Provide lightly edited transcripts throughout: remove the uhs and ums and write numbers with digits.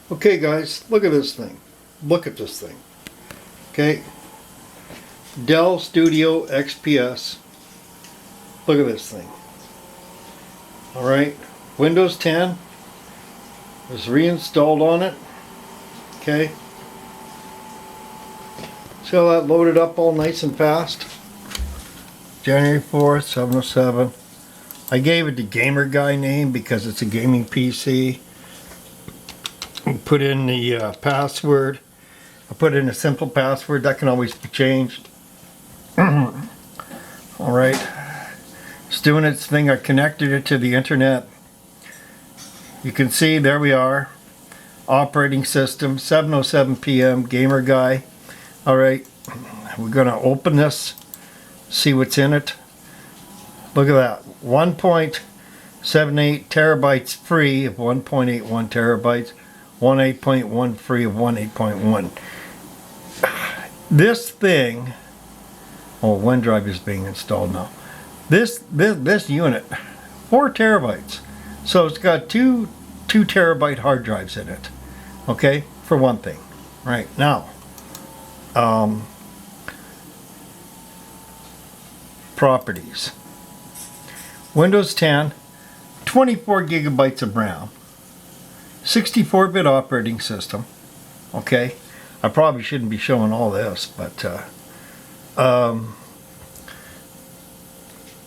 Okay guys, look at this thing. Look at this thing. Okay. DELL STUDIO XPS. Look at this thing. Alright. Windows 10 was reinstalled on it. Okay. See how that loaded up all nice and fast? January 4th, 707. I gave it the gamer guy name because it's a gaming PC. Put in the password. I put in a simple password that can always be changed. Alright, it's doing its thing. I connected it to the internet. You can see there we are. Operating system 7:07 p.m. gamer guy. Alright, we're gonna open this, see what's in it. Look at that, 1.78 terabytes free of 1.81 terabytes. 1.8.1 free of 1.8.1. This thing, OneDrive is being installed now. This unit, 4 terabytes. So it's got two terabyte hard drives in it. Okay, for one thing. Right now, properties. Windows 10, 24 gigabytes of RAM. 64-bit operating system. Okay, I probably shouldn't be showing all this, but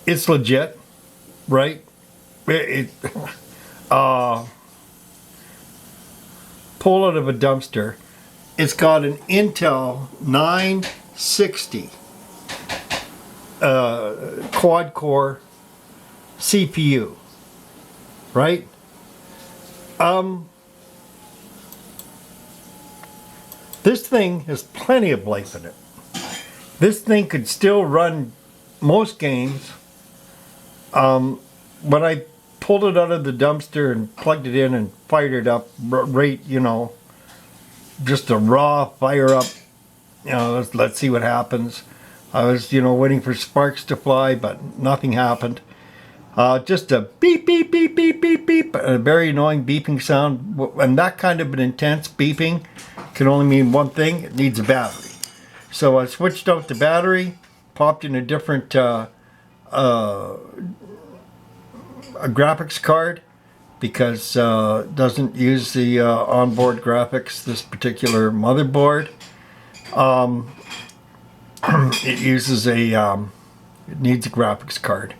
it's legit, right? Pull out of a dumpster. It's got an Intel 960 quad-core CPU, right? This thing has plenty of life in it. This thing could still run most games. When I pulled it out of the dumpster and plugged it in and fired it up, right, you know, just a raw fire up, you know, let's see what happens. I was, you know, waiting for sparks to fly, but nothing happened. Just a beep, beep, beep, beep, beep, beep, a very annoying beeping sound. And that kind of an intense beeping can only mean one thing: it needs a battery. So I switched out the battery, popped in a different a graphics card because it doesn't use the onboard graphics, this particular motherboard. It uses a, it needs a graphics card.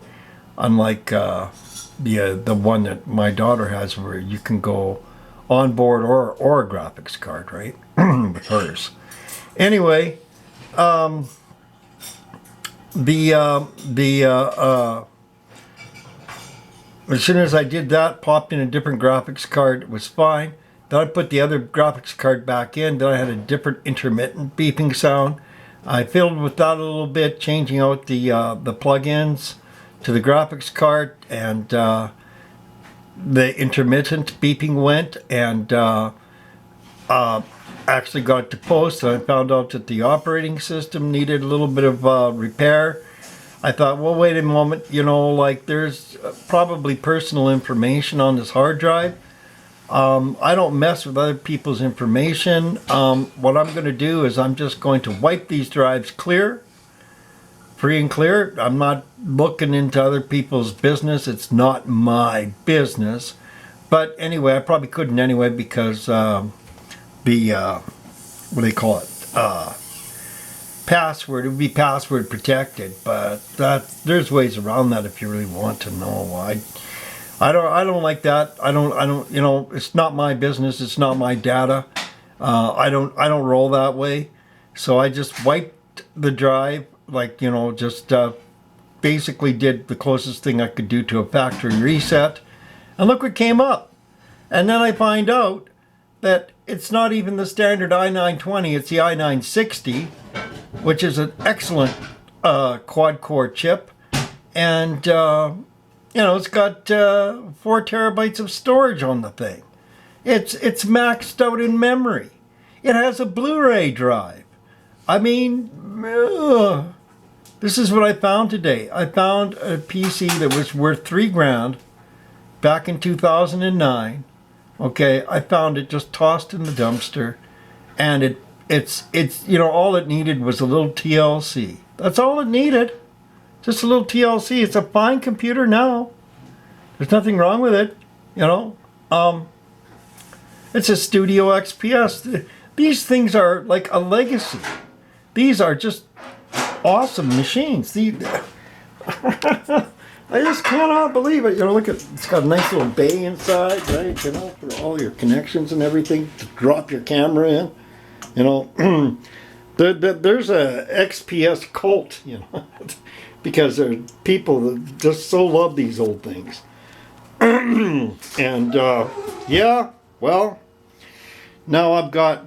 Unlike the one that my daughter has, where you can go on board or a graphics card, right? With hers. Anyway, as soon as I did that, popped in a different graphics card, it was fine. Then I put the other graphics card back in. Then I had a different intermittent beeping sound. I fiddled with that a little bit, changing out the plugins to the graphics card, and the intermittent beeping went, and actually got it to post, and I found out that the operating system needed a little bit of repair. I thought, well, wait a moment, you know, like there's probably personal information on this hard drive. I don't mess with other people's information. What I'm going to do is I'm just going to wipe these drives clear. Free and clear. I'm not looking into other people's business. It's not my business. But anyway, I probably couldn't anyway because what do they call it? Password. It would be password protected. But there's ways around that if you really want to know. I don't like that. I don't. You know, it's not my business. It's not my data. I don't roll that way. So I just wiped the drive. Like, you know, just basically did the closest thing I could do to a factory reset. And look what came up. And then I find out that it's not even the standard i920, it's the i960, which is an excellent quad-core chip. And, you know, it's got 4 terabytes of storage on the thing. It's maxed out in memory. It has a Blu-ray drive. I mean, this is what I found today. I found a PC that was worth $3,000 back in 2009 Okay, I found it just tossed in the dumpster, and it's you know, all it needed was a little TLC. That's all it needed. Just a little TLC. It's a fine computer now. There's nothing wrong with it, you know. It's a Studio XPS. These things are like a legacy. These are just awesome machines. I just cannot believe it. You know, look at, it's got a nice little bay inside, right? You know, for all your connections and everything to drop your camera in. You know, there's a XPS cult, you know, because there are people that just so love these old things. And yeah, well, now I've got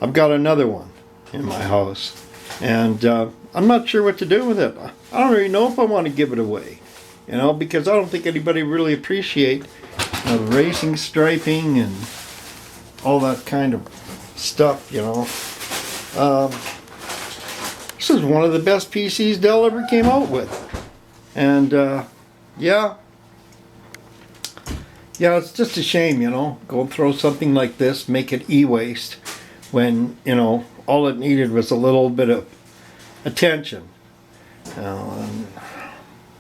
another one in my house, and I'm not sure what to do with it. I don't really know if I want to give it away, you know, because I don't think anybody really appreciate, you know, the racing striping and all that kind of stuff, you know. This is one of the best PCs Dell ever came out with, and yeah, it's just a shame, you know, go and throw something like this, make it e-waste, when, you know, all it needed was a little bit of attention.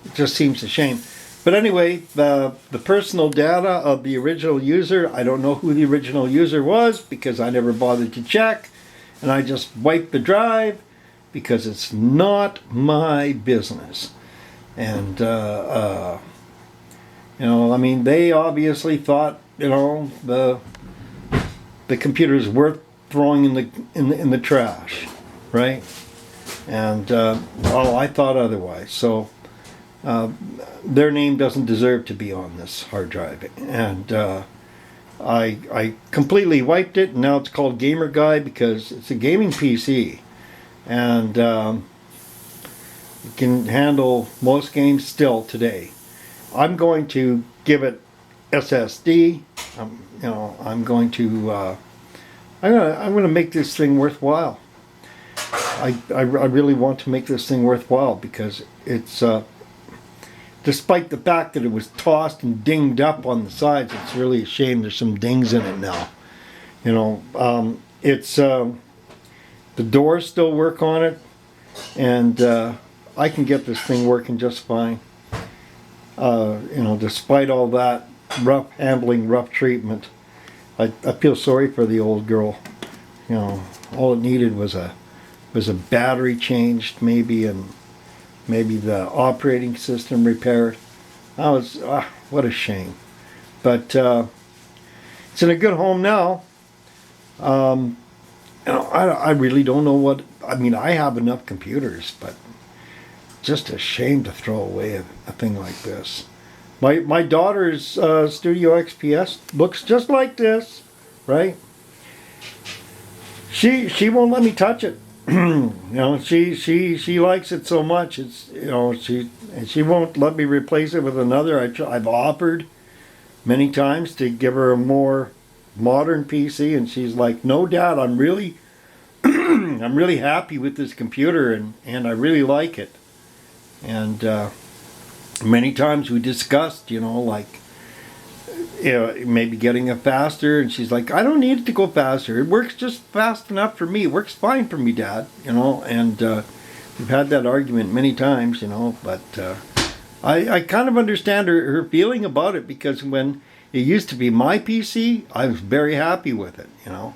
It just seems a shame. But anyway, the personal data of the original user, I don't know who the original user was because I never bothered to check, and I just wiped the drive because it's not my business. And you know, I mean, they obviously thought, you know, the computer's worth throwing in the trash, right? And I thought otherwise. So their name doesn't deserve to be on this hard drive, and I completely wiped it. And now it's called Gamer Guy because it's a gaming PC, and it can handle most games still today. I'm going to give it SSD. You know, I'm going to make this thing worthwhile. I really want to make this thing worthwhile because it's despite the fact that it was tossed and dinged up on the sides, it's really a shame there's some dings in it now. You know, it's the doors still work on it, and I can get this thing working just fine. You know, despite all that rough handling, rough treatment, I feel sorry for the old girl. You know, all it needed was a battery changed, maybe, and maybe the operating system repaired. What a shame. But it's in a good home now. You know, I really don't know what. I mean, I have enough computers, but just a shame to throw away a thing like this. My daughter's Studio XPS looks just like this, right? She won't let me touch it. You know, she likes it so much. It's, you know, she won't let me replace it with another. I've offered many times to give her a more modern PC, and she's like, "No, Dad, I'm really I'm really happy with this computer, and I really like it." And many times we discussed, you know, like, you know, maybe getting it faster, and she's like, "I don't need it to go faster. It works just fast enough for me. It works fine for me, Dad." You know, and we've had that argument many times, you know, but I kind of understand her feeling about it, because when it used to be my PC, I was very happy with it, you know.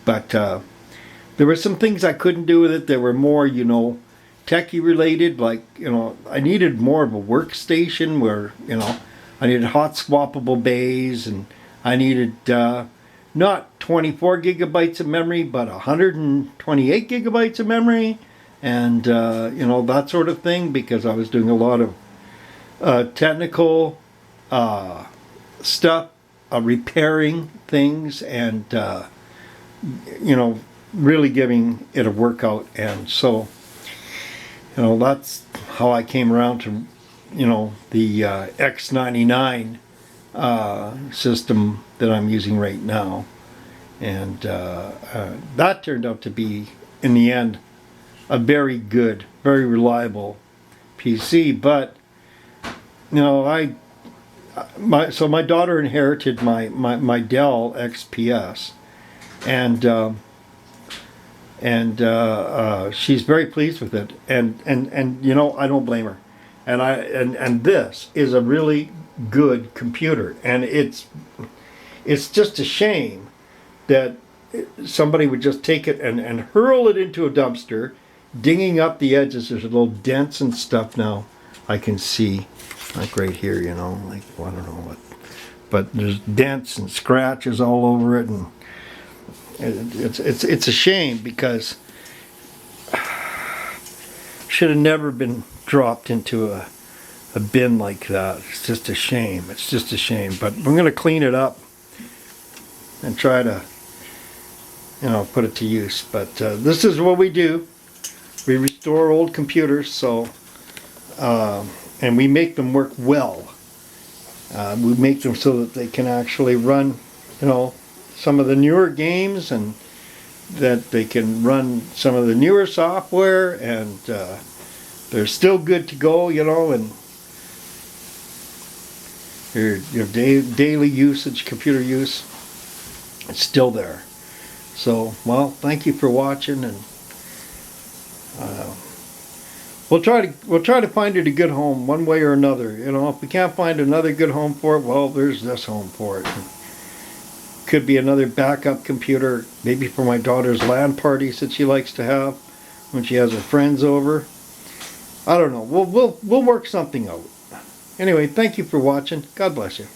But there were some things I couldn't do with it that were more, you know, techie related, like, you know, I needed more of a workstation where, you know, I needed hot swappable bays, and I needed not 24 gigabytes of memory, but 128 gigabytes of memory, and you know, that sort of thing, because I was doing a lot of technical stuff, repairing things, and you know, really giving it a workout. And so, you know, that's how I came around to, you know, the X99 system that I'm using right now. And that turned out to be, in the end, a very good, very reliable PC. But, you know, so my daughter inherited my Dell XPS, and she's very pleased with it, and you know, I don't blame her, and this is a really good computer, and it's just a shame that somebody would just take it and hurl it into a dumpster, dinging up the edges. There's a little dents and stuff now I can see, like right here, you know, like, well, I don't know what, but there's dents and scratches all over it, and it's a shame because should have never been dropped into a bin like that. It's just a shame. It's just a shame. But I'm going to clean it up and try to, you know, put it to use. But this is what we do. We restore old computers, so and we make them work well. We make them so that they can actually run, you know, some of the newer games, and that they can run some of the newer software, and they're still good to go, you know, and your daily usage, computer use, it's still there. So, well, thank you for watching, and we'll try to find it a good home one way or another. You know, if we can't find another good home for it, well, there's this home for it. Could be another backup computer, maybe for my daughter's LAN parties that she likes to have when she has her friends over. I don't know. We'll work something out. Anyway, thank you for watching. God bless you.